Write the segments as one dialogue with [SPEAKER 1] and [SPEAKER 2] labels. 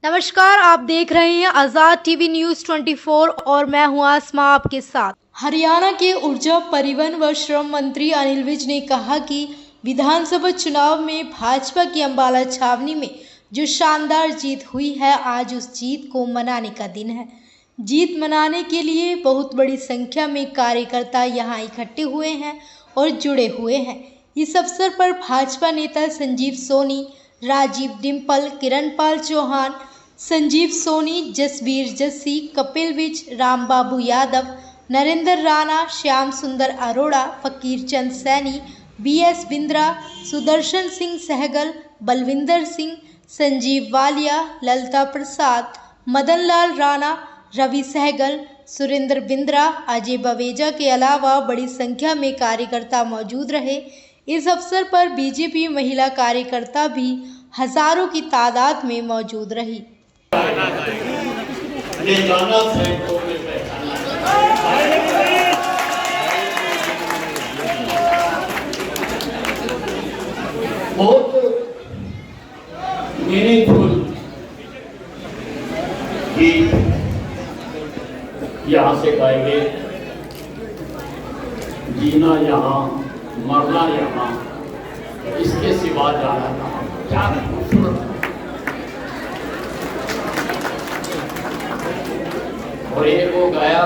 [SPEAKER 1] नमस्कार, आप देख रहे हैं आजाद टीवी न्यूज 24 और मैं हूं आसमा आपके साथ। हरियाणा के ऊर्जा परिवहन व श्रम मंत्री अनिल विज ने कहा कि विधानसभा चुनाव में भाजपा की अंबाला छावनी में जो शानदार जीत हुई है, आज उस जीत को मनाने का दिन है। जीत मनाने के लिए बहुत बड़ी संख्या में कार्यकर्ता यहां इकट्ठे हुए हैं और जुड़े हुए हैं। इस अवसर पर भाजपा नेता संजीव सोनी, राजीव डिम्पल, किरणपाल चौहान, संजीव सोनी, जसबीर जस्सी, कपिल विज, रामबाबू यादव, नरेंद्र राणा, श्याम सुंदर अरोड़ा, फकीर चंद सैनी, BS बिंद्रा, सुदर्शन सिंह सहगल, बलविंदर सिंह, संजीव वालिया, ललता प्रसाद, मदन लाल राणा, रवि सहगल, सुरेंद्र बिंद्रा, अजय बवेजा के अलावा बड़ी संख्या में कार्यकर्ता मौजूद रहे। इस अवसर पर बीजेपी महिला कार्यकर्ता भी हजारों की तादाद में मौजूद रही।
[SPEAKER 2] बहुत मीनिंगफुल गीत यहाँ से गाएंगे। जीना यहाँ, मरना यहाँ, इसके सिवा जाना कहाँ। क्या खूबसूरत। और एक वो गाया,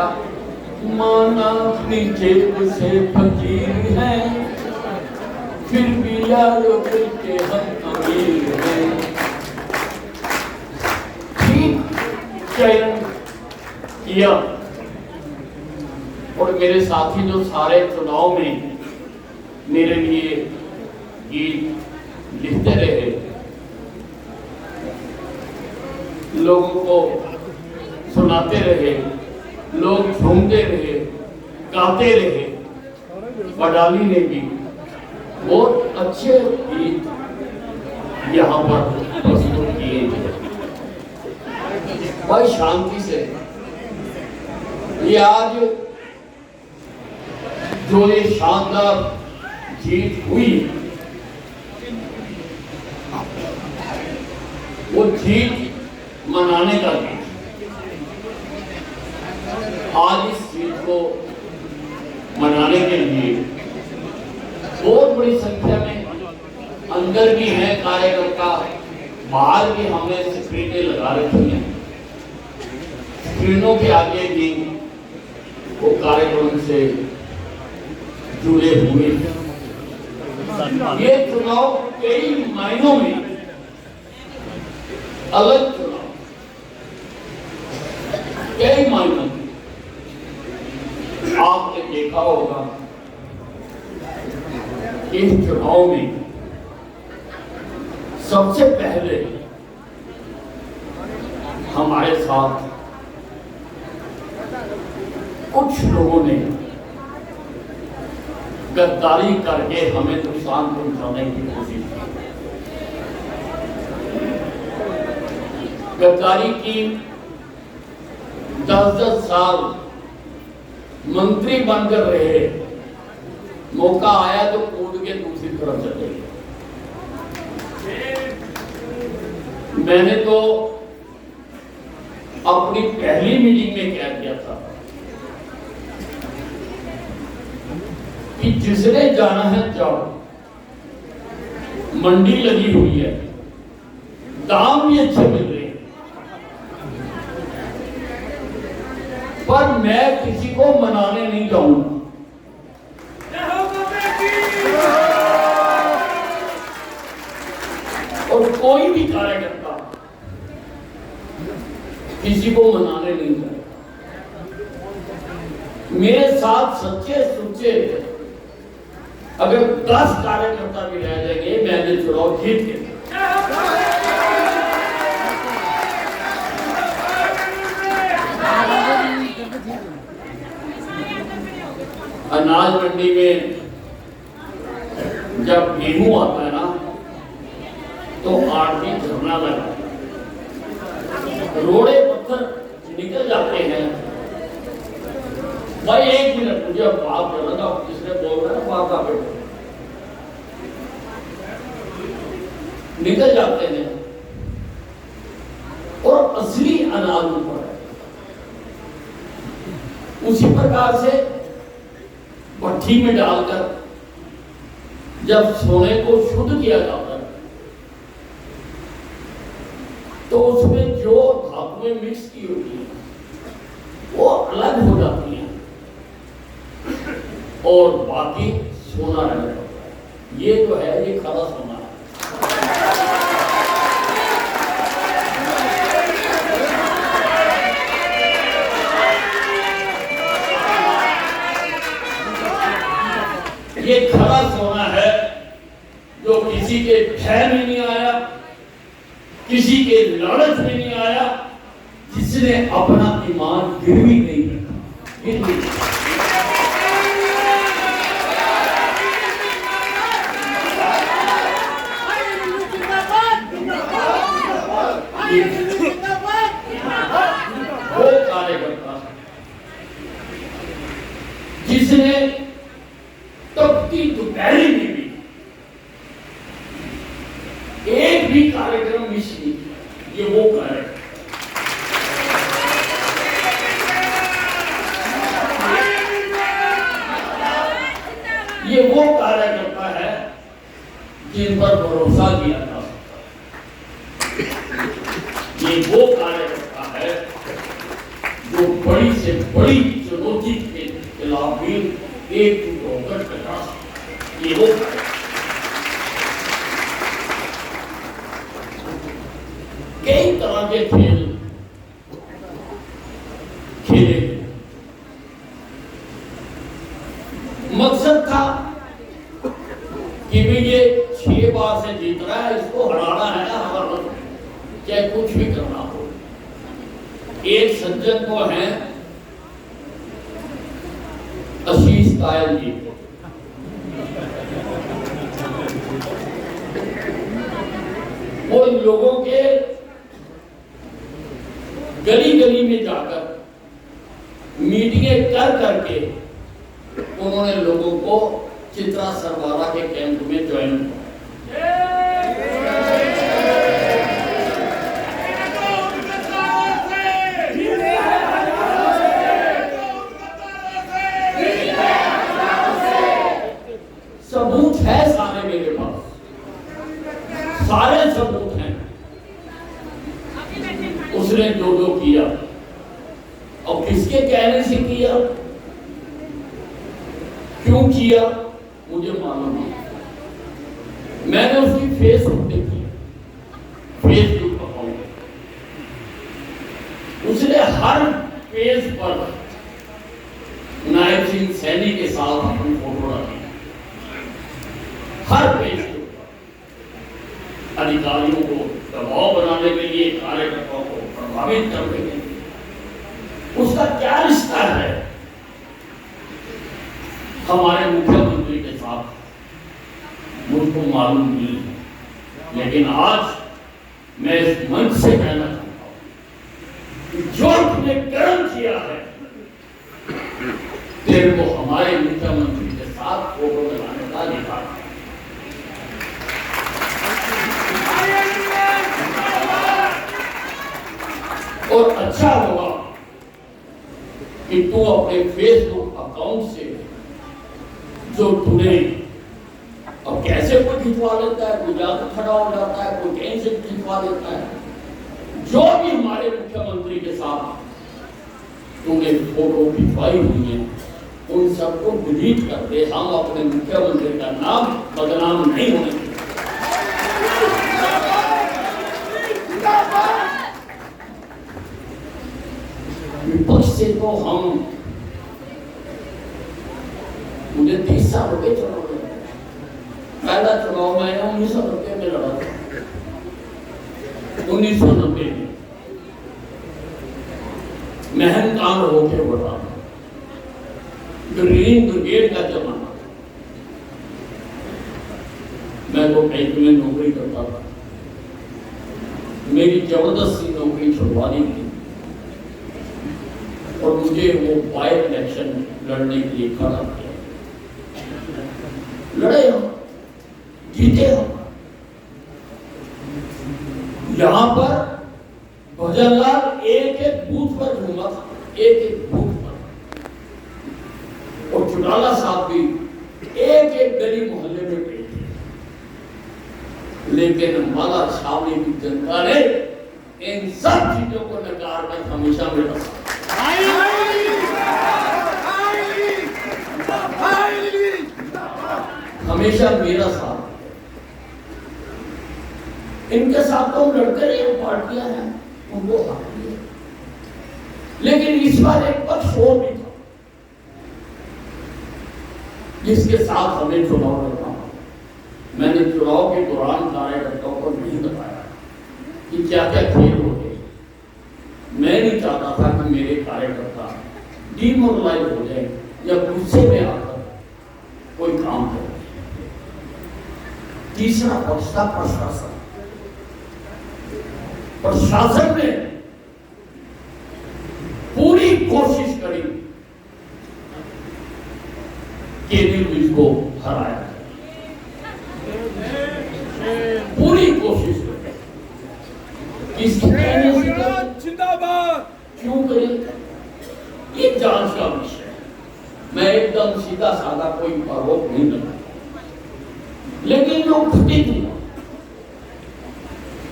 [SPEAKER 2] माना अपनी जेब से फकीर है, फिर भी यारों के हम अमीर हैं। ठीक चयन किया। और मेरे साथी जो सारे चुनाव में मेरे लिए गीत लिखते रहे, लोगों को सुनाते रहे, लोग झूमते रहे, गाते रहे। बडाली ने भी बहुत अच्छे गीत यहाँ पर प्रस्तुत किए हैं, बड़ी शांति से। ये आज जो ये शानदार जीत हुई, वो जीत मनाने का दिन। आज इस जीत को मनाने के लिए बहुत बड़ी संख्या में अंदर भी हैं कार्यकर्ता, बाहर भी हमने स्क्रीनें लगा रखी हैं। स्क्रीनों के आगे भी वो कार्यक्रम से जुड़े हुए। ये चुनाव कई मायनों में अलग चुनाव, कई मायनों में। आपने देखा होगा इस चुनाव में सबसे पहले हमारे साथ कुछ लोगों ने गद्दारी करके हमें नुकसान पहुंचाने की कोशिश की। गद्दारी की। 10-10 साल मंत्री बनकर रहे, मौका आया तो कूद के दूसरी तरफ चले गए। मैंने तो अपनी पहली मीटिंग में क्या किया था कि जिसने जाना है जाओ, मंडी लगी हुई है, दाम भी अच्छे मिल रहे हैं, पर मैं किसी को मनाने नहीं जाऊंगा। और कोई भी कार्यकर्ता किसी को मनाने नहीं जाएगा। मेरे साथ सच्चे सुच्चे अगर 10 कार्यकर्ता भी रह जाएंगे, मैंने चुनाव जीत के। अनाज मंडी में जब गेहूं आता है ना, तो आड़ती धरना लगा, रोड़े पत्थर निकल जाते हैं। भाई 1 मिनट मुझे बात करना था, किसने बोल रहा है बात आप निकल जाते हैं। और असली अनाज ऊपर है। उसी प्रकार से भट्टी में डालकर जब सोने को शुद्ध किया जाता है तो उसमें जो धातुएं मिक्स की होती है वो अलग हो जाती हैं और बाकी सोना रह जाता है। ये जो है ये खरा सोना है। ये खरा सोना है जो किसी के भय में नहीं आया, किसी के लालच में नहीं आया, जिसने अपना ईमान गिरवी नहीं रखा। वो कार्यकर्ता जिसने तपती दोपहरी में भी एक भी कार्यक्रम मिस नहीं किया, ये वो कार्यक्रम। ये वो कार्यकर्ता है जिन पर भरोसा किया जा सकता है। ये वो कार्यकर्ता है जो बड़ी से बड़ी चुनौती के खिलाफ भी एक होकर कटा सकता है। ये वो कई तरह के खेल खेले। मकसद था कि भी ये 6 बार से जीत रहा है, इसको हराना है ना, हमारा चाहे कुछ भी करना हो। एक सज्जन को है आशीष तायल जी, वो लोगों के गली गली में जाकर मीटिंगें कर करके उन्होंने लोगों को चित्रा सरवारा के कैंप में ज्वाइन किया। सबूत है सारे मेरे पास, सारे सबूत हैं उसने जो किया और किसके कहने से किया, क्यों किया मुझे मालूम नहीं। मैंने उसकी फेसबुक देखी, फेसबुक अकाउंट, उसने हर पेज पर नायब सिंह सैनी के साथ अपनी फोटो रखी, हर पेज के ऊपर। अधिकारियों को दबाव बनाने के लिए, कार्यकर्ताओं को प्रभावित करने के लिए। उसका क्या रिश्ता है हमारे मुख्यमंत्री के साथ मुझको मालूम नहीं है, लेकिन आज मैं इस मंच से कहना चाहता हूं कि जो तुमने कर्म किया है, तेरे को हमारे मुख्यमंत्री के साथ फोटो लगाने का अधिकार है। और अच्छा होगा कि तू अपने फेसबुक अकाउंट से जो तूने, अब कैसे कोई खिंचवा लेता है, कोई जाकर खड़ा हो जाता है, कोई कहीं से खिंचवा लेता है, जो भी हमारे मुख्यमंत्री के साथ तूने फोटो खिंचवाई हुई है उन सबको डिलीट कर दे। हम अपने मुख्यमंत्री का नाम बदनाम नहीं होने देंगे। विपक्ष से तो हम, मुझे 30 साल हो गए चुनाव में। पहला चुनाव मैंने 1990 में लड़ा था, 1990 में मेहनतान होके बढ़ा, ग्रीन ब्रिगेड का जमाना। मैं तो बैंक में नौकरी करता था, मेरी जबरदस्ती नौकरी छुड़वा दी थी और मुझे वो बाय इलेक्शन लड़ने के लिए खड़ा किया। लड़े हम, जीते हम। यहां पर भजनलाल एक एक बूथ पर घूमा था, एक एक बूथ पर, और चौटाला साहब भी एक एक गली मोहल्ले में गए थे। लेकिन माला छावनी की जनता ने इन सब चीजों को नकार कर हमेशा मेरा हमेशा मेरा साथ। इनके साथ तो हम लड़ते रहे, पार्टियां हैं उनको हाथ दिए, लेकिन इस बार एक पक्ष और भी था जिसके साथ हमें चुनाव लड़ना। मैंने चुनाव के दौरान कार्यकर्ताओं को नहीं बताया कि क्या क्या खेल होते। मैं नहीं चाहता था कि मेरे कार्यकर्ता डिमोरलाइज हो जाए या गुस्से में आकर कोई काम करे। तीसरा पक्ष था प्रशासन। प्रशासन ने पूरी कोशिश करी कि अनिल को हराया, पूरी कोशिश करी। किसके कहने से जिंदाबाद क्यों करी, ये जांच का विषय है। मैं एकदम सीधा साधा कोई आरोप नहीं लगा, लेकिन लोग घटित हुआ।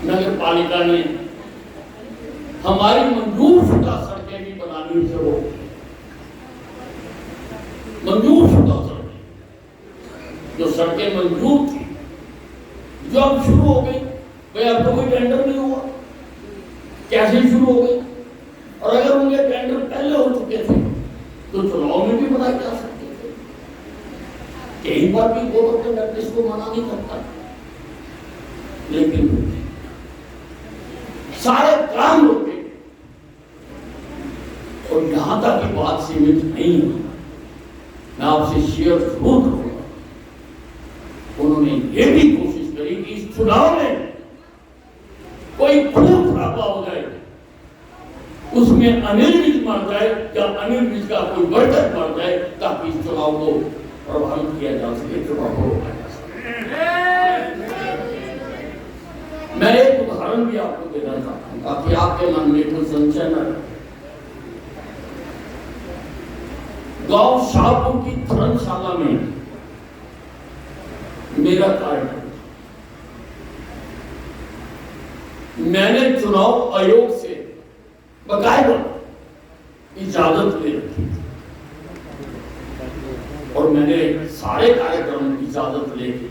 [SPEAKER 2] नगर पालिका ने हमारी मंजूर शुदा सड़कें भी बनानी शुरू हो गई। मंजूर शुदा सड़कें, जो सड़कें मंजूर थी, जो अब शुरू हो गई, भाई अब तो कोई टेंडर नहीं हुआ, कैसे शुरू हो गई? और अगर उनके टेंडर पहले हो चुके थे तो चुनाव में भी बनाए जा सकते थे। कई बार भी बोर्ड ऑफ कंडक्ट को मना नहीं करता, लेकिन सारे काम रोके। और यहां तक की बात सीमित नहीं है, मैं आपसे शेयर जरूर करूंगा। उन्होंने ये भी कोशिश करी कि इस चुनाव में कोई खून खराबा हो जाए, उसमें अनिल विज मर जाए या अनिल विज का कोई वर्कर मर जाए, ताकि इस चुनाव को प्रभावित किया जा सके, चुनाव को रोका जा सके। मैं एक उदाहरण भी आपको देना चाहता हूं ताकि आपके मन में कोई संशय न रहे। गांव शाहपुर की धर्मशाला में मेरा कार्यक्रम, मैंने चुनाव आयोग से बकायदा इजाजत ले रखी और मैंने सारे कार्यक्रम की इजाजत ले ली।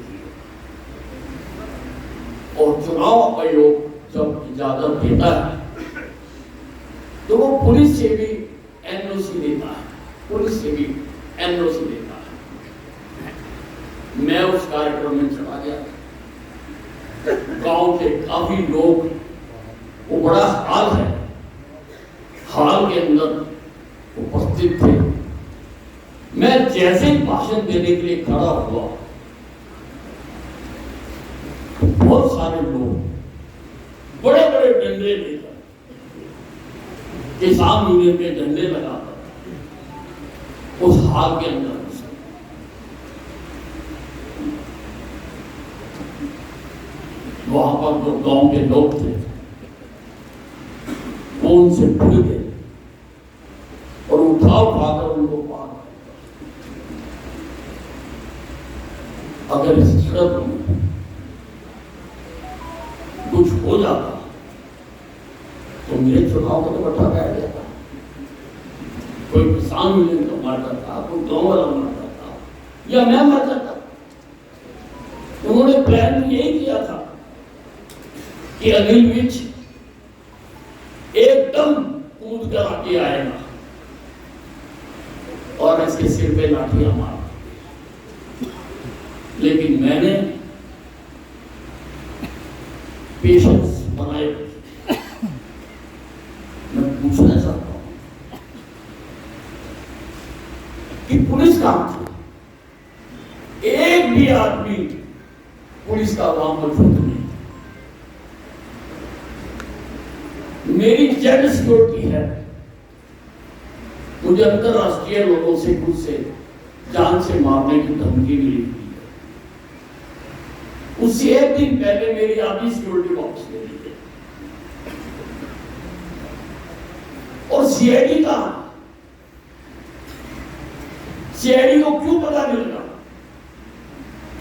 [SPEAKER 2] और चुनाव आयोग जब इजाजत देता है तो वो पुलिस से भी एनओसी देता है, पुलिस से भी एनओसी देता है। मैं उस कार्यक्रम में चला गया, गांव के काफी लोग, वो बड़ा हाल है, हाल के अंदर उपस्थित थे। मैं जैसे ही भाषण देने के लिए खड़ा हुआ, बहुत सारे लोग बड़े बड़े डंडे लेकर, किसान यूनियन के डंडे लगाकर उस हाल के अंदर वहां पर जो गांव के लोग थे वो उनसे भिड़ गए और उठाकर उनको पार। अगर इस सड़क में कुछ हो जाता तो मेरे चुनाव का बट्टा बैठ जाता, कोई किसान यूनियन का मर जाता, कोई गांव वाला मर जाता, या मैं मर जाता। उन्होंने प्लान यही किया था कि अनिल विज एकदम कूद कर आगे आएगा और इसके सिर पे लाठियां मार। लेकिन मैंने पेशेंस बनाए। मैं पूछना चाहता हूं कि पुलिस कहां थी? एक भी आदमी पुलिस का वहां मौजूद नहीं। मेरी जेड सिक्योरिटी है, मुझे अंतरराष्ट्रीय लोगों से खुद से जान से मारने की धमकी मिली। उससे एक दिन पहले मेरी आधी सिक्योरिटी वापस ले ली गई। सीआईडी कहां है? सीआईडी को क्यों पता मिल रहा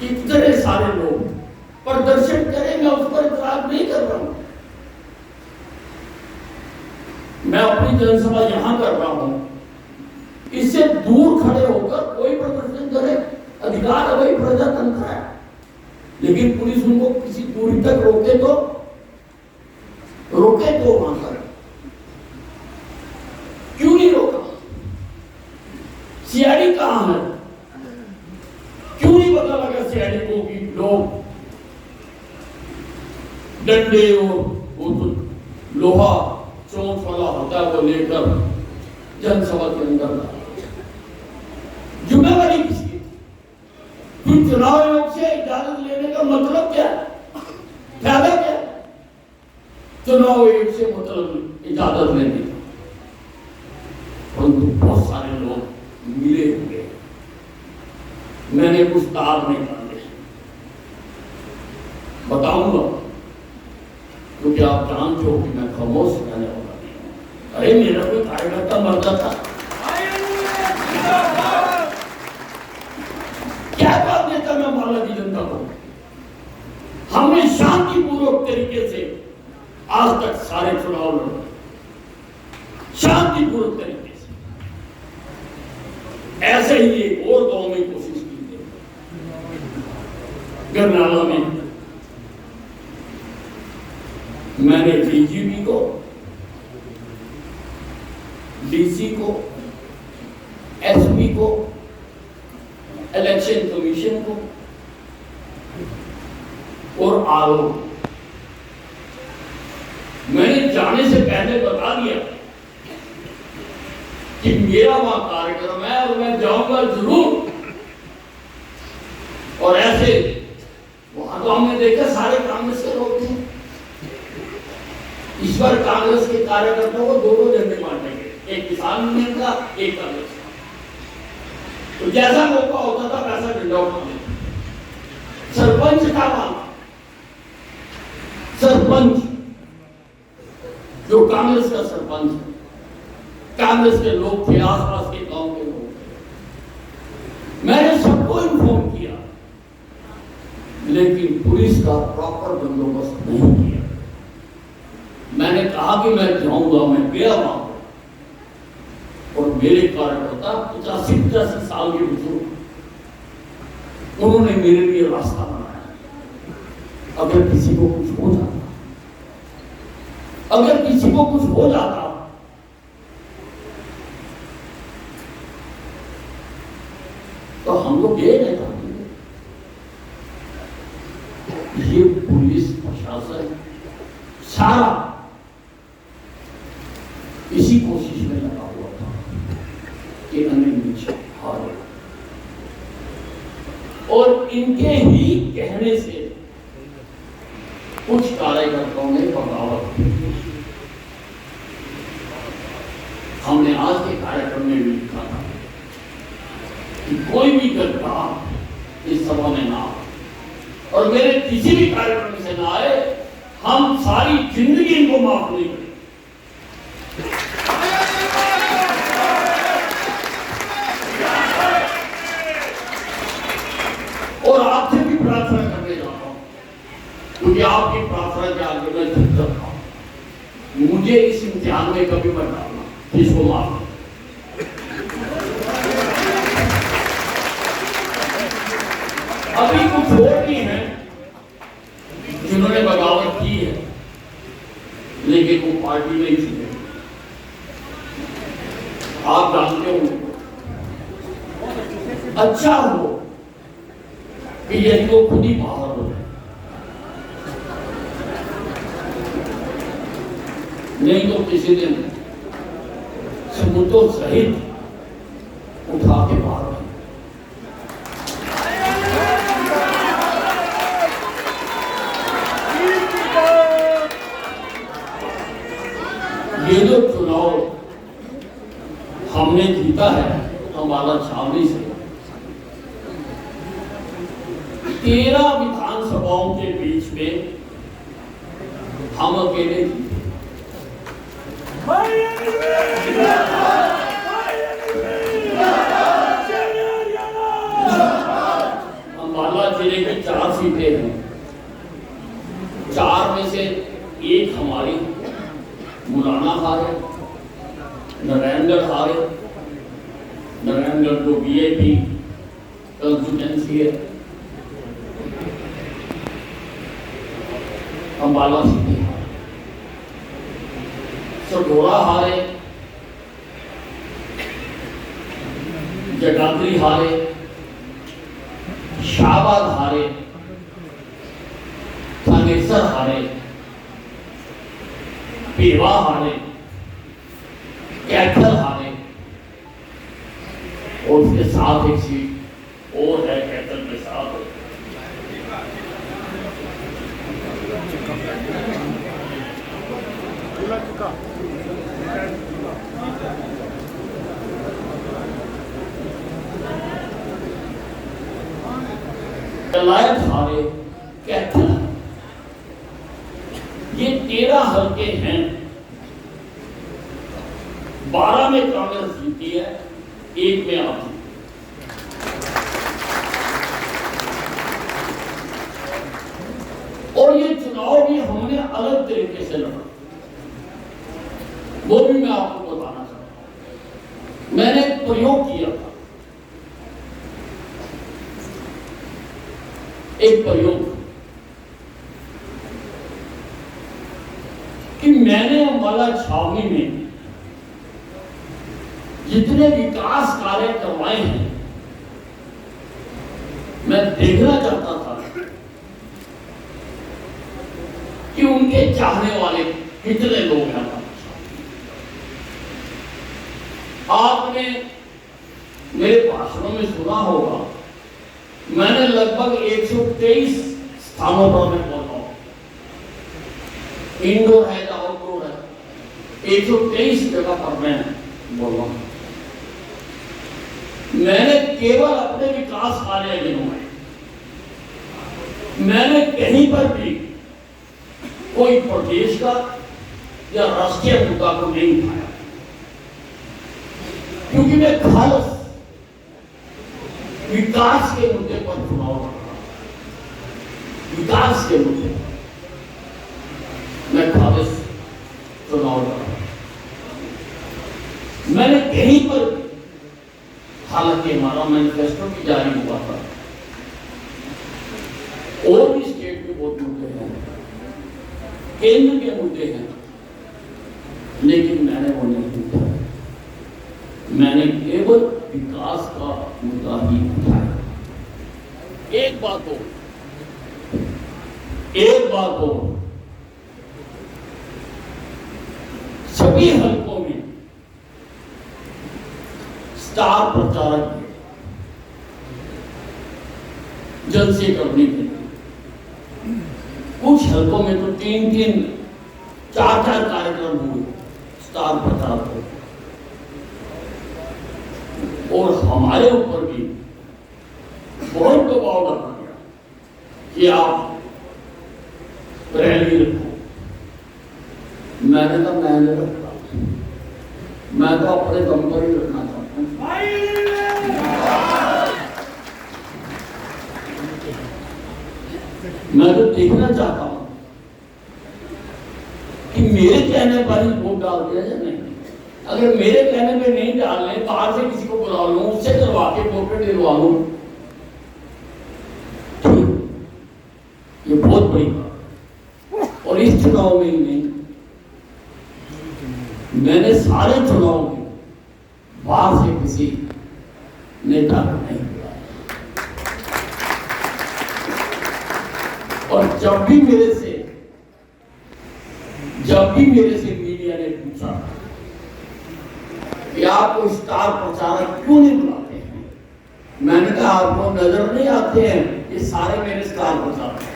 [SPEAKER 2] कि इतने सारे लोग प्रदर्शन करें? मैं उस पर इतराज नहीं कर रहा हूं। मैं अपनी जनसभा यहां कर रहा हूं, इससे दूर खड़े होकर कोई प्रदर्शन करे, अधिकार है, वही प्रजातंत्र है। लेकिन पुलिस उनको किसी दूरी तक रोके तो वहां पर क्यों नहीं रोका? सीआईडी कहां है? क्यों नहीं पता लगा सीआईडी को कि लोग डंडे और वो तो लोहा चोंच वाला होता है वो लेकर जनसभा के अंदर जिम्मेवारी किसकी? फिर चुनाव आयोग से इजाजत लेने का मतलब क्या है? फायदा क्या है चुनाव आयोग से मतलब इजाजत लेने का? परंतु बहुत सारे लोग मिले हुए, मैंने कुछ तार नहीं डाले, बताऊंगा क्योंकि आप जानते हो कि मैं खामोश रहने वाला नहीं हूं। अरे मेरा कोई कार्यकर्ता मरता था, क्या बात देता मैं माला की जनता को? हमने शांतिपूर्वक तरीके से आज तक सारे चुनाव लड़े, शांतिपूर्वक तरीके से। ऐसे ही एक और गांव में कोशिश की थी, गरनाला में। मैंने डीजीपी को, डीसी को, एसपी को, इलेक्शन कमीशन को और आरओ, मैंने जाने से पहले बता दिया कि मेरा वहां कार्यक्रम है और मैं जाऊंगा जरूर। और ऐसे वहां तो हमने देखा सारे कांग्रेस के लोग थे। इस बार कांग्रेस के कार्यकर्ताओं को दो झंडे मारने गए, एक किसान यूनियन का, एक कांग्रेस का। तो जैसा मौका होता था वैसा झंडा उठा लेते। सरपंच का वहां, सरपंच जो कांग्रेस का सरपंच है, कांग्रेस के लोग थे, आसपास के गांव के लोग थे। मैंने सबको इन्फॉर्म किया, लेकिन पुलिस का प्रॉपर बंदोबस्त नहीं किया। मैंने कहा कि मैं जाऊंगा, मैं गया वहां और मेरे कार्यकर्ता 85 साल के बुजुर्ग, उन्होंने मेरे लिए रास्ता बनाया। अगर किसी को कुछ हो जाता, अगर किसी को कुछ हो जाता तो हम लोग ये नहीं पाते। ये पुलिस प्रशासन सारा इसी कोशिश में लगा हुआ था कि अनिल विज हारे। और इनके ही कहने से कुछ कार्यकर्ताओं ने बगावत की। हमने आज के कार्यक्रम में भी लिखा था कि कोई भी गद्दार इस सभा में ना आए और मेरे किसी भी कार्यक्रम से ना आए, हम सारी जिंदगी इनको माफ नहीं करेंगे। और आपसे भी प्रार्थना करने जाता हूं, क्योंकि आपकी प्रार्थना के आगे मैं झुक सकता हूं। मुझे इस इम्तिहान में कभी मत डालना, इसको माफ। अभी कुछ और भी हैं जिन्होंने बगावत की है, लेकिन वो पार्टी नहीं चुने। आप जानते हो, अच्छा हो कि यदि वो खुद ही बाहर हो जाए, नहीं तो किसी दिन सबूतों सहित उठा के बाहर आए। ये जो चुनाव हमने जीता है हमारा छावनी से, 13 विधानसभाओं के बीच में हम अकेले जीते। अंबाला जिले की 4 सीटें हैं, 4 में से एक हमारी मुलाना हारे, नारायणगढ़ हारे। नारायणगढ़ जो वीआईपी कंस्टिट्यूएंसी है, अंबाला सीटें हारे, सढौरा हारे, जगाधरी हारे, शाहबाद हारे, थानेसर हारे, पेवा हारे, कैथल हारे, और उसके साथ एक सीट और है कैथल के साथ। कलायत हारे, कैथल, ये 13 हल्के हैं। 12 में कांग्रेस जीती है, 1 में आप। और ये चुनाव भी हमने अलग तरीके से लड़ा, वो भी मैं आपको बताना चाहता हूं। मैंने एक प्रयोग किया था, एक प्रयोग कि मैंने अंबाला छावनी में जितने विकास कार्य करवाए हैं, मैं देखना चाहता था कि उनके चाहने वाले कितने लोग हैं। आपने मेरे भाषणों में सुना होगा, मैंने लगभग 123 स्थानों पर मैं बोला हूं, इंडोर है या आउटडोर है, 123 जगह पर मैं बोल रहा हूं। मैंने केवल अपने विकास कार्य गिनवाए, मैंने कहीं पर भी कोई प्रदेश का या राष्ट्रीय मुद्दा को नहीं उठाया, क्योंकि मैं खास विकास के मुद्दे पर चुनाव लड़ रहा हूं। विकास के मुद्दे मैं खालिश चुनाव लड़ रहा हूं। मैंने कहीं पर, हालांकि हमारा मैनिफेस्टो भी जारी हुआ था, और भी स्टेट के बहुत मुद्दे हैं, केंद्र के मुद्दे हैं, लेकिन मैंने वो नहीं उठाया। मैंने केवल विकास का मुद्दा ही उठाया। एक बात हो, सभी हलकों में स्टार प्रचारक जलसे करने के लिए, कुछ हलकों में तो 3-3, 4-4 कार्यक्रम हुए स्टार प्रचारक। और हमारे ऊपर भी बहुत दबाव डाला गया कि आप रैली रखो। मैंने कहा मैं नहीं रखता, मैं तो अपने दम पर ही रखना चाहता हूं। मैं तो देखना चाहता हूं कि मेरे कहने पर ही वोट डाल दिया या नहीं। अगर मेरे कहने पे नहीं डालने, बाहर से किसी को बुला लूं, उससे करवा के वोटर दिलवा लूं, ये बहुत बड़ी बात। और इस चुनाव में ही नहीं, मैंने सारे चुनाव में बाहर से किसी नेता को नहीं बुलाया। और जब भी मेरे से मीडिया ने पूछा कि आपको स्टार प्रचारक क्यों नहीं बुलाते हैं, मैंने कहा आपको नजर नहीं आते हैं, ये सारे मेरे स्टार प्रचारक हैं।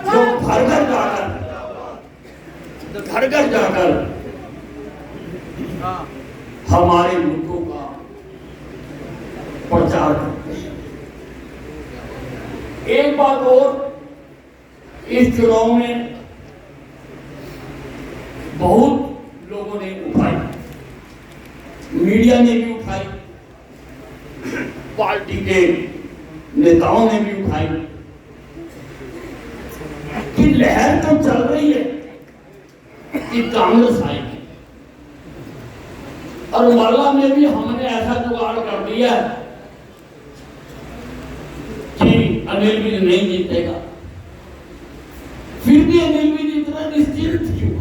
[SPEAKER 2] जो घर घर जाकर हमारे मुद्दों का प्रचार करते हैं। एक बात और, इस चुनाव में बहुत लोगों ने उठाई, मीडिया ने भी उठाई, पार्टी के नेताओं ने भी उठाई कि लहर तो चल रही है कि कांग्रेस आएगी। और माला में भी हमने ऐसा जुगाड़ कर दिया कि अनिल विज नहीं जीतेगा। फिर भी अनिल विज इतना निश्चिंत क्यों,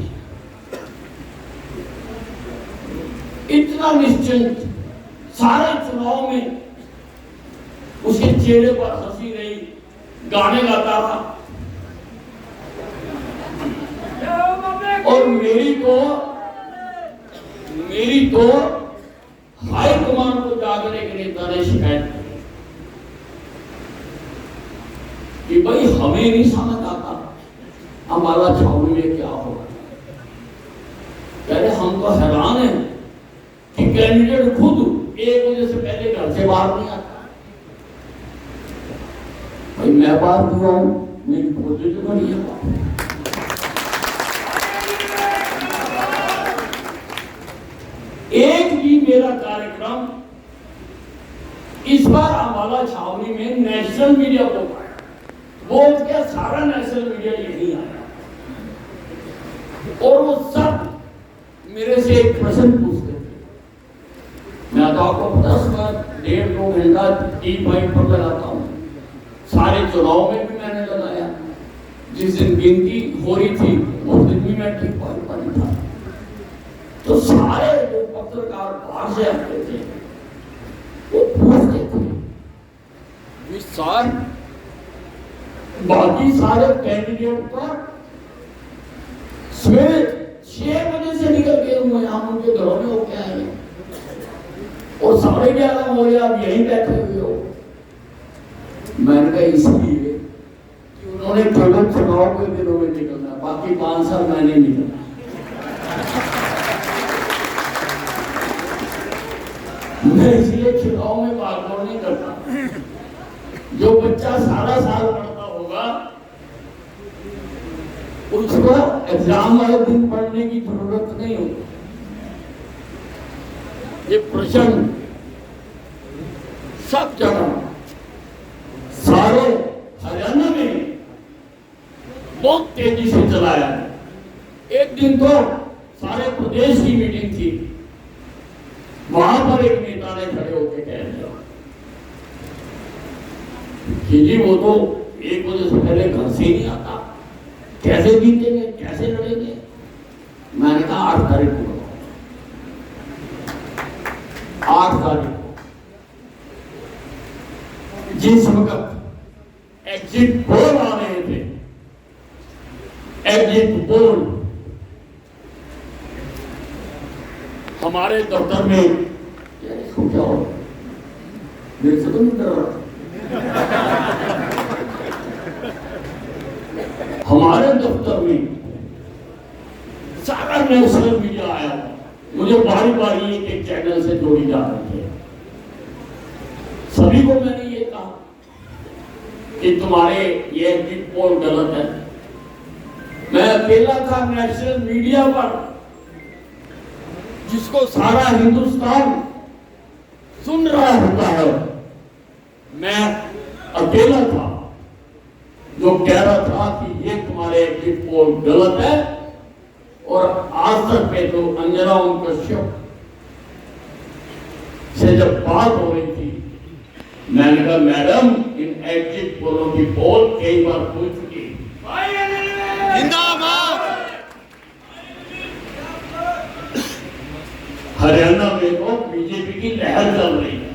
[SPEAKER 2] इतना निश्चिंत? सारे चुनाव में उसके चेहरे पर हंसी रही, गाने गाता था। और मेरी तो हाई कमान को जागने के नेता ने शिकायत की कि भाई हमें नहीं समझ आता हमारा छावनी में क्या होगा। कह रहे हम तो हैरान हैं कि कैंडिडेट खुद 1 बजे से पहले घर से बाहर नहीं आता। भाई मैं बाहर क्यों आऊं, मेरी खोजी तो नहीं है। एक भी मेरा कार्यक्रम इस बार अम्बाला छावनी में नेशनल मीडिया को पाया, वो क्या सारा नेशनल मीडिया यही आया। और वो सब मेरे से एक प्रश्न पूछते थे। मैं तो आपको 1.5-2 घंटा टी पॉइंट पर लगाता हूँ। सारे चुनाव में भी मैंने लगाया, जिस दिन गिनती हो रही थी उस दिन भी मैं टी पॉइंट पर ही था। तो सारे जो पत्रकार बाहर से आते थे वो पूछते थे विशाल बाकी सारे कैंडिडेट पर सवेरे 6 बजे से निकल के हम उनके घरों में होके आए और 11:30 हो गया, अब यहीं बैठे हुए हो। मैंने कहा इसलिए कि उन्होंने केवल चुनाव के दिनों में निकलना, बाकी 5 साल मैंने निकलना। मैं इसलिए चुनाव में भागदौड़ नहीं करता। जो बच्चा सारा साल पढ़ता होगा उसको एग्जाम वाले दिन पढ़ने की जरूरत नहीं होगी। ये प्रश्न सब जगह सारे हरियाणा में बहुत तेजी से चलाया है। एक दिन तो सारे प्रदेश की मीटिंग थी, वहां पर एक नेता ने खड़े होकर कह दिया कि जी वो तो 1 बजे से पहले घर से ही नहीं आता, कैसे जीतेंगे, कैसे लड़ेंगे। मैंने कहा 8 तारीख को, 8 तारीख को जिस वक्त एग्जिट पोल आ रहे थे, एग्जिट पोल हमारे दफ्तर में, इसको क्या हो मेरे से तो नहीं डर रहा। हमारे दफ्तर में सारा नेशनल मीडिया आया, मुझे बारी बारी एक चैनल से जोड़ी जा रही है। सभी को मैंने ये कहा कि तुम्हारे ये एग्जिट पोल गलत है। मैं अकेला था नेशनल मीडिया पर जिसको सारा हिंदुस्तान सुन रहा होता है। मैं अकेला था जो कह रहा था कि ये तुम्हारे एग्जिट पोल गलत है। और आज तक पे तो अंजना ओम कश्यप से जब बात हो रही थी, मैंने कहा मैडम इन एग्जिट पोलों की पोल कई बार हो चुकी। हरियाणा में तो बीजेपी की लहर चल रही है,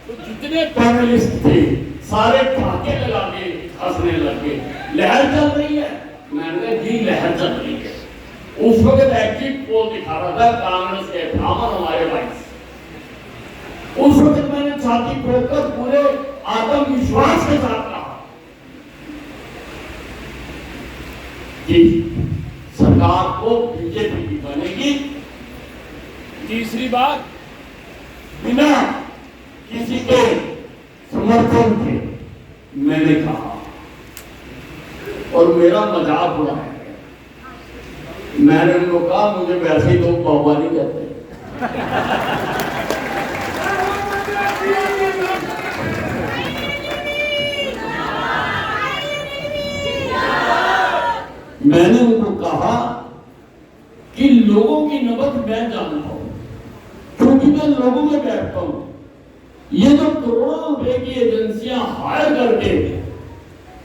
[SPEAKER 2] तो जितने पैनलिस्ट थे सारे ठाके लगा के हंसने लगे। लहर चल रही है, मैंने जी लहर चल रही है। उस वक्त एग्जिट पोल दिखा रहा था कांग्रेस के ब्राह्मण हमारे भाई। उस वक्त मैंने छाती ठोककर पूरे आत्मविश्वास के साथ कहा कि सरकार को बीजेपी की बनेगी। तीसरी बात, बिना किसी के समर्थन के मैंने कहा और मेरा मजाक उड़ाया। मैंने उनको कहा मुझे वैसे ही लोग बाबा नहीं कहते। मैंने उनको कहा कि लोगों की नबज मैं जानता हूं, क्योंकि मैं लोगों में बैठता हूं। ये जो करोड़ों रुपए की एजेंसियां हायर करके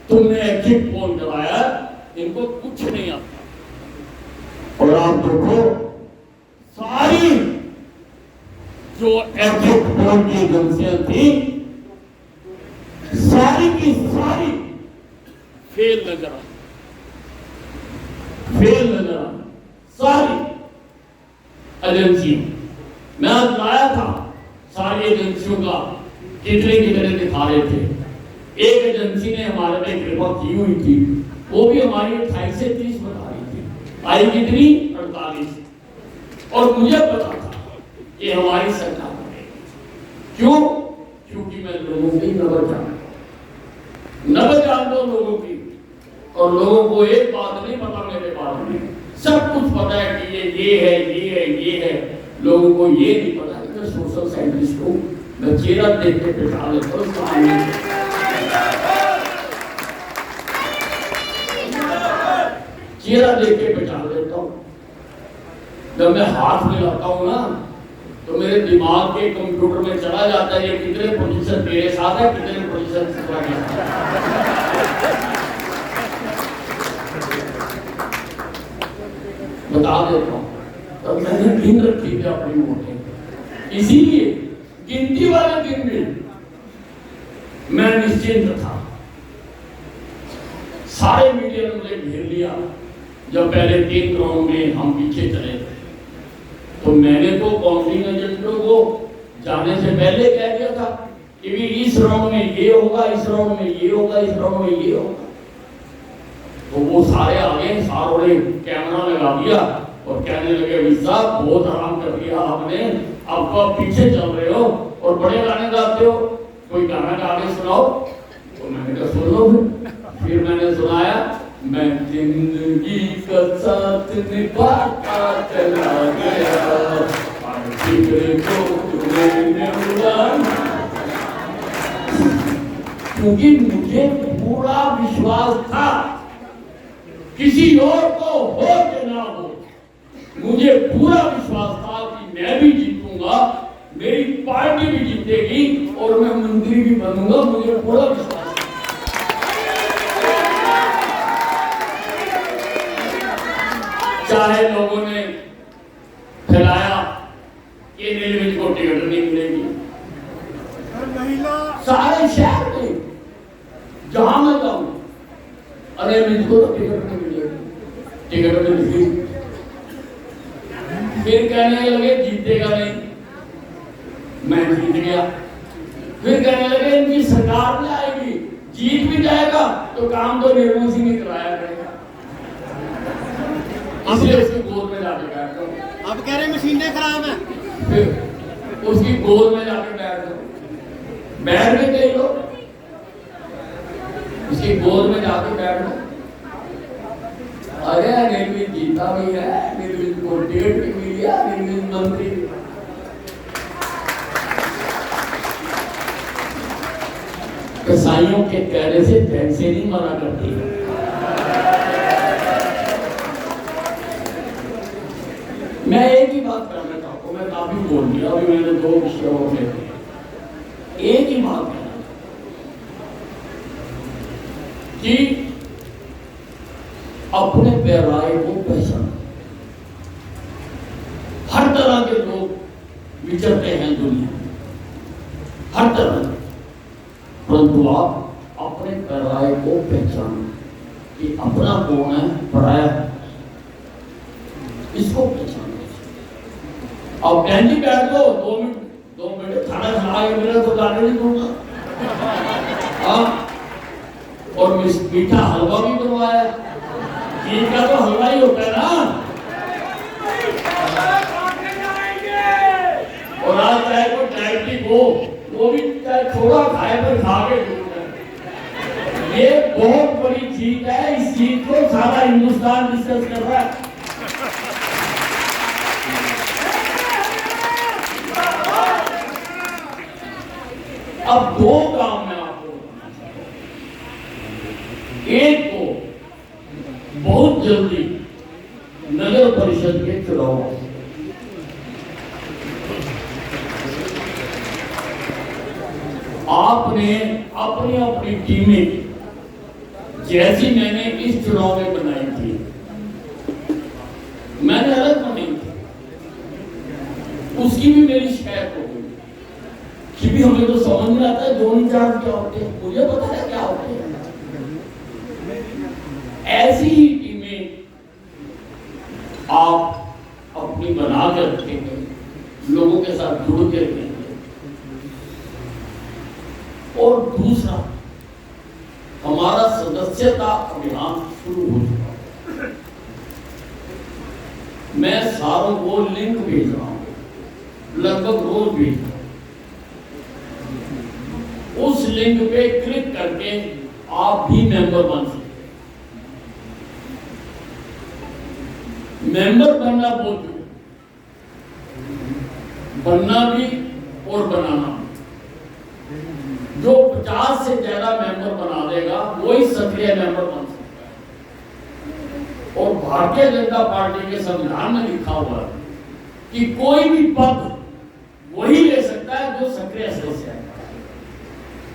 [SPEAKER 2] तुमने एग्जिट पोल कराया, इनको कुछ नहीं आता। और आप देखो सारी जो एग्जिट पोल की एजेंसियां थी, सारी की सारी फेल नजर आई, फेल नजर आई सारी एजेंसी। मैं आज लाया था सारी एजेंसियों का कितने कितने दिखा रहे थे। एक एजेंसी ने हमारे पे कृपा की हुई थी, वो भी हमारी 28 से 30 बता रही थी, आई कितनी 48। और मुझे पता था कि हमारी सरकार बनेगी। क्यों? क्योंकि मैं लोगों की नबज जानता हूं लोगों की। और लोगों को एक बात नहीं पता मेरे बारे में, सब कुछ पता है कि ये है, ये है, ये है। लोगों को ये नहीं पता कि मैं सोशल साइंटिस्ट हूं। मैं चेहरा देख के पहचान लेता हूं, चेहरा देख के पहचान लेता हूं। जब मैं हाथ मिलाता हूं ना, तो मेरे दिमाग के कंप्यूटर में चला जाता है ये कितने प्रतिशत मेरे साथ है, कितने प्रतिशत तुम्हारे साथ। बता देता हूं। तब मैंने गिन रखी थी अपनी वोटें, इसीलिए गिनती वाले दिन में मैं निश्चिंत था। सारे मीडिया ने मुझे घेर लिया। जब पहले 3 राउंड में हम पीछे चले थे, तो मैंने तो काउंटिंग एजेंटों को जाने से पहले कह दिया था कि भी इस राउंड में ये होगा, इस राउंड में ये होगा, इस राउंड में ये होगा। तो वो सारे आगे, सारों ने कैमरा लगा दिया और कहने लगे अभी साहब बहुत आराम कर दिया आपने, अब तो आप पीछे चल रहे हो और बड़े गाने गाते हो, कोई गाना गा के सुनाओ। तो मैंने कहा सुन लो। फिर मैंने सुनाया, मैं जिंदगी का साथ निभाता चला गया, फिक्र को मैंने उड़ाना। क्योंकि मुझे पूरा विश्वास था, किसी और को हो कि ना हो, मुझे पूरा विश्वास था कि मैं भी जीतूंगा, मेरी पार्टी भी जीतेगी और मैं मंत्री भी बनूंगा। मुझे पूरा विश्वास। चाहे लोगों ने फैलाया कि नीलविज को टिकट नहीं मिलेगी, सारे शहर में जहां मैं जाऊं, अरे मुझको तो टिकट नहीं मिलेगी, टिकट मिलेगी। फिर कहने लगे जीतेगा नहीं, मैं जीत गया। फिर कहने लगे इनकी सरकार में आएगी, जीत भी जाएगा तो काम तो निर्मल सिंह ही कराया करेगा, इसलिए उसकी गोद में जाके बैठ जाओ।
[SPEAKER 3] अब कह रहे मशीनें खराब है,
[SPEAKER 2] फिर उसकी गोद में जाके बैठ जाओ। बैठ के देख लो, उसकी गोद में जाके बैठ लो। अरे निर्मित जीता भी है, निर्मित को टिकट भी मिल गया, निर्मित मंत्री। कसाईयों के कहने से पैसे नहीं मना करती। मैं एक ही बात करना चाहता हूं, मैं काफी बोल दिया, अभी मैंने 2 विषयों में एक ही बात कहना कि अपने पैराए को पहचानो। हर तरह के लोग विचरते हैं दुनिया में, हर तरह, परंतु आप अपने पैराए को पहचानो कि अपना कौन है, पराया इसको पहचानो। अब कैंडी बैठ दो 2 मिनट खाना खा के मेरा तो गाने नहीं दूंगा। और मीठा हलवा भी बनवाया, घी का तो हलवा ही होता है ना। और आज चाहे कोई डायबिटिक हो, वो भी चाहे थोड़ा खाए पर खा के दूर ये बहुत बड़ी जीत है। इस जीत को सारा हिंदुस्तान डिस्कस कर रहा है। अब दो काम मैं आपको बताना चाहता हूं। एक तो बहुत जल्दी नगर परिषद के चुनाव, आपने अपनी अपनी टीमें जैसी मैंने इस चुनाव में बनाई थी, मैंने अलग बनाई थी, उसकी भी मेरी शिकायत हो गई कि भी हमें तो समझ नहीं आता है जोन इंचार्ज क्या होते हैं, मुझे पता है क्या होते हैं। ऐसी ही टीमें आप अपनी बना कर रखेंगे, लोगों के साथ जुड़ के रखेंगे। और दूसरा, हमारा सदस्यता अभियान शुरू हो चुका है। मैं सारों को लिंक भेज रहा हूं, लगभग रोज भेज रहा हूं। उस लिंक पे क्लिक करके आप भी मेंबर बन सकते। मेंबर बनना बहुत जरूरी, बनना भी और बनाना भी। जो 50 से ज्यादा मेंबर बना देगा वही सक्रिय मेंबर बन सकता है। और भारतीय जनता पार्टी के संविधान में लिखा हुआ है कि कोई भी पद वही ले सकता है जो सक्रिय सदस्य है,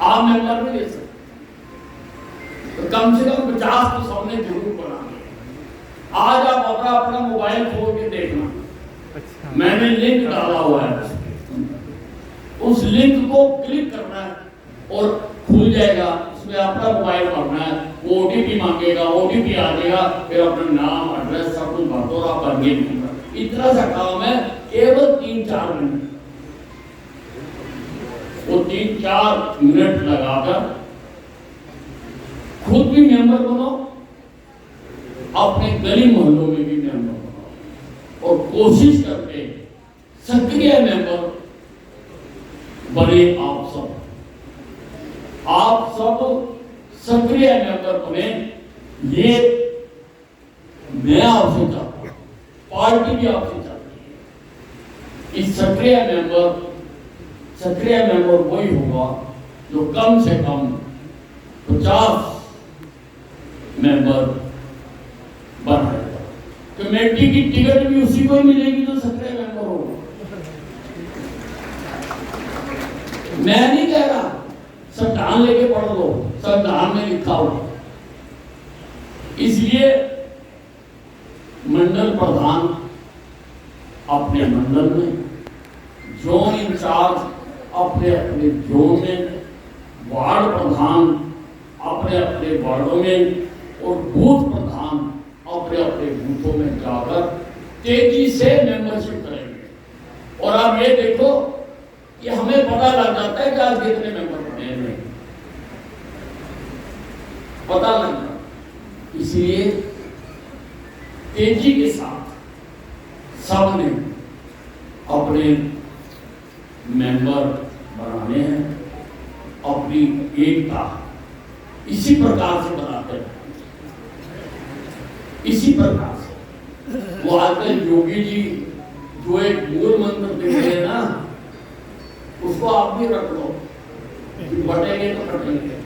[SPEAKER 2] आप मेंबर नहीं ले सकते। तो कम से कम 50 तो सबने जरूर बनाना। आज आप अपना अपना मोबाइल खोल के देखना, मैंने लिंक डाला हुआ है, उस लिंक को क्लिक करना है और खुल जाएगा। उसमें अपना मोबाइल भरना है, वो ओटीपी मांगेगा, ओटीपी आ जाएगा, फिर अपना नाम एड्रेस सब कुछ भर दो, आप बन गए। इतना सा काम है, केवल 3-4 मिनट। वो 3-4 मिनट लगाकर खुद भी मेंबर बनो, अपने गली मोहल्लों में भी मेंबर बनो और कोशिश करके सक्रिय मेंबर बने। आप सब सक्रिय मेंबर बने, ये मैं आपसे चाहता हूं, पार्टी भी आपसे चाहती है। इस सक्रिय मेंबर वही होगा जो कम से कम 50 मेंबर बनाएगा। कमेटी की टिकट भी उसी को ही मिलेगी जो सक्रिय मेंबर होगा। मैं नहीं कह रहा, संविधान लेके पढ़ लो, संविधान में लिखा हुआ। इसलिए मंडल प्रधान अपने मंडल में, जोन इंचार्ज अपने अपने जोन में, वार्ड प्रधान अपने अपने वार्डों में और बूथ प्रधान अपने अपने बूथों में जाकर तेजी से मेंबरशिप करेंगे। और आप ये देखो कि हमें पता लग जाता है कि आज कितने मेंबर बने हैं, पता लग जाता। इसलिए तेजी के साथ सबने अपने मेंबर बनाने हैं, अपनी एकता इसी प्रकार से बनाते हैं। इसी प्रकार से वो आजकल योगी जी जो एक मूल मंत्र दे रहे हैं ना, उसको आप भी रख लो, बटेंगे तो कटेंगे।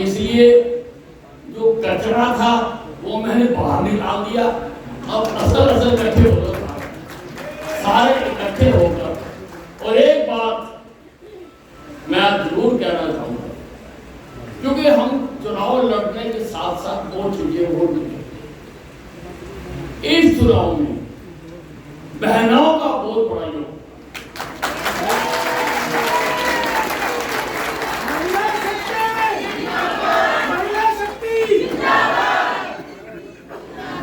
[SPEAKER 2] इसलिए जो कचरा था वो मैंने बाहर निकाल दिया। अब असल इकट्ठे होकर, सारे इकट्ठे होकर। और एक बात मैं जरूर कहना चाहूंगा, क्योंकि हम चुनाव लड़ने के साथ साथ दो चीजें हो गई। इस चुनाव में बहनों का बहुत बड़ा योग,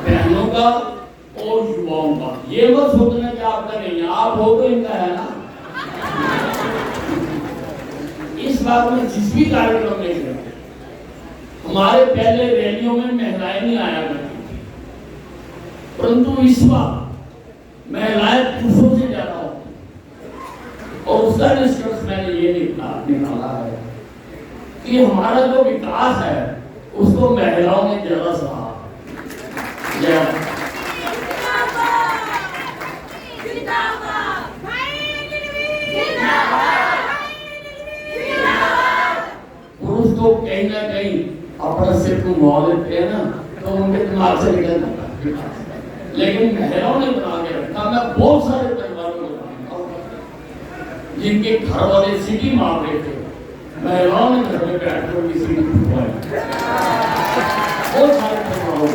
[SPEAKER 2] बहनों का और युवाओं का। ये मत सोचना कि आपका नहीं है, आप हो तो इनका है ना। इस बात में जिस भी कार्यक्रम में हमारे पहले रैलियों में महिलाएं नहीं आया करती, परंतु इस बार महिलाएं पुरुषों से ज्यादा होती, और उसका निष्कर्ष मैंने ये निकाला है कि हमारा जो विकास है उसको महिलाओं ने ज्यादा सराहा। पुरुष तो कहीं ना कहीं अपना सिर को मुआ लेते हैं ना, तो उनके दिमाग से निकल जाता है, लेकिन महिलाओं ने बना के रखा। मैं बहुत सारे परिवारों को जानता हूं जिनके घर वाले सीटी मार रहे थे, महिलाओं ने घर में बैठकर भी सीटी ठुकवाई। बहुत सारे परिवारों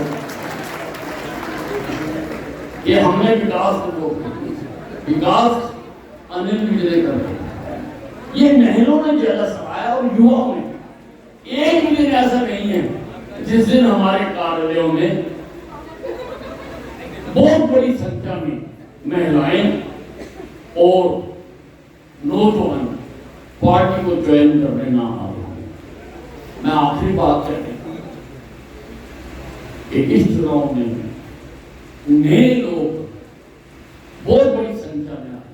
[SPEAKER 2] ये हमने विकास को विकास अनिल विज ने कर दिया, ये महिलाओं ने ज्यादा सराहा और युवाओं ने। एक भी दिन ऐसा नहीं है जिस दिन हमारे कार्यालयों में बहुत बड़ी संख्या में महिलाएं और नौजवान पार्टी को ज्वाइन करने ना आ रहे हैं। मैं आखिरी बात कह रही हूं कि इस चुनाव में नए लोग बहुत बड़ी संख्या में आए,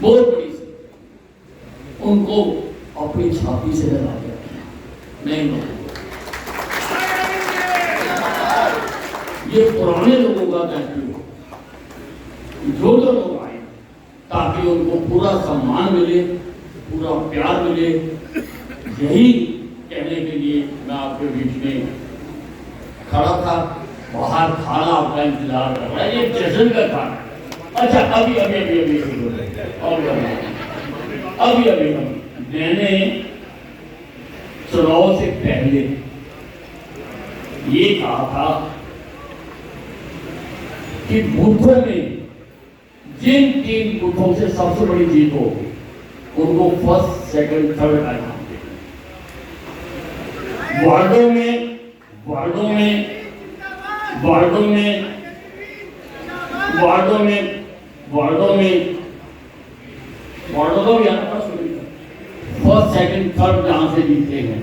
[SPEAKER 2] बहुत बड़ी संख्या, उनको अपनी छाती से लगा के नहीं लोग। ये पुराने लोगों का कहती हो जो लोग आए ताकि उनको पूरा सम्मान मिले, पूरा प्यार मिले, यही कहने के लिए मैं आपके बीच में खड़ा था। बाहर खाना आपका इंतजार कर रहा है, ये जश्न का खाना। अच्छा अभी मैंने चुनाव से पहले ये कहा था कि बूथों में जिन 3 बूथों से सबसे बड़ी जीत हो उनको फर्स्ट, सेकंड, थर्ड आना। वार्डों का भी आना फर्स्ट, सेकंड, थर्ड जहां से जीते हैं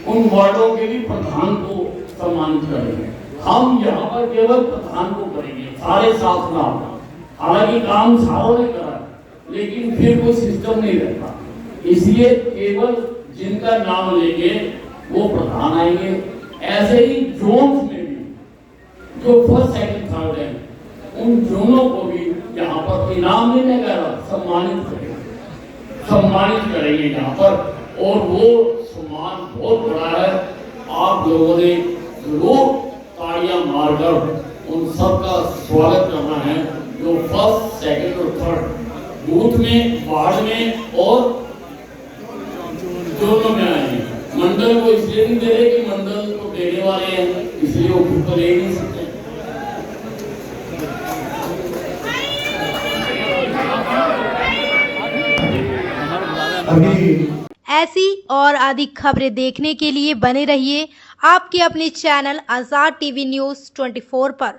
[SPEAKER 2] उन वार्डों के भी प्रधान को सम्मानित करेंगे। हम यहाँ पर केवल प्रधान को करेंगे, सारे साथ ना। हालांकि काम सारों ने करा, लेकिन फिर कोई सिस्टम नहीं रहता, इसलिए केवल जिनका नाम लेंगे वो प्रधान आएंगे। ऐसे ही जोन्स में भी जो फर्स्ट, सेकंड, थर्ड है उन जोनों को भी यहाँ पर इनाम नहीं कह रहा, सम्मानित करेंगे यहाँ पर, और वो सम्मान बहुत बड़ा है। आप लोगों ने जरूर तालियां मारकर उन सबका स्वागत करना है जो फर्स्ट, सेकंड और थर्ड बूथ में, वार्ड में और जोनों में आए हैं। मंडल को इसलिए नहीं दे रहे कि मंडल को देने वाले हैं, इसलिए वो खुद को ले नहीं सकते।
[SPEAKER 1] ऐसी और अधिक खबरें देखने के लिए बने रहिए आपके अपने चैनल आजाद टीवी न्यूज़ 24 पर।